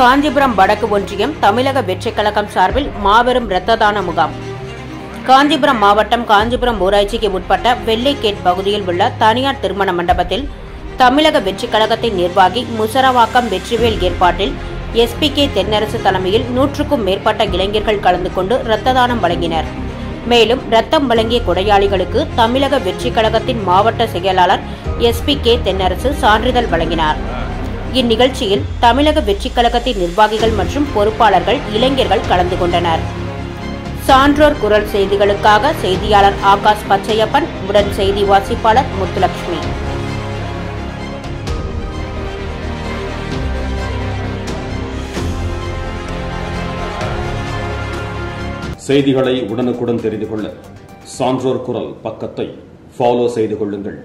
காஞ்சிபுரம் வடக்கு ஒன்றியம் தமிழக வெற்றிக் கழகம் சார்பில் மாபெரும் இரத்த தான முகாம். காஞ்சிபுரம் மாவட்டம் காஞ்சிபுரம் ஊராட்சிக்கு உட்பட்ட வெள்ளைக்கேட் பகுதியில் உள்ள தனியார் திருமண மண்டபத்தில் தமிழக வெற்றிக் கழகத்தின் நிர்வாகி முசரவாக்கம் வெற்றிவேல் ஏற்பாட்டில் SPK தென்னரசு தலைமையில் 100க்கும் மேற்பட்ட இளைஞர்கள் கலந்து கொண்டு இரத்த தானம் வழங்கினர். மேலும் ரத்தம் வழங்கிய கொடையாளிகளுக்கு தமிழக வெற்றிக் கழகத்தின் மாவட்ட செயலாளர் SPK தென்னரசு சான்றிதழ் வழங்கினார். இந்நிகழ்ச்சியில் தமிழக வெற்றிக் கழகத்தின் நிர்வாகிகள் மற்றும் பொறுப்பாளர்கள், இளைஞர்கள் கலந்து கொண்டனர். சான்றோர் குரல் செய்திகளுக்காக செய்தியாளர் ஆகாஷ் பச்சையப்பன், உடன் செய்தி வாசிப்பாளர் முத்துலட்சுமி. செய்திகளை உடனுக்குடன் தெரிந்து கொள்ள சான்றோர் குரல் பக்கத்தை ஃபாலோ செய்து கொள்ளுங்கள்.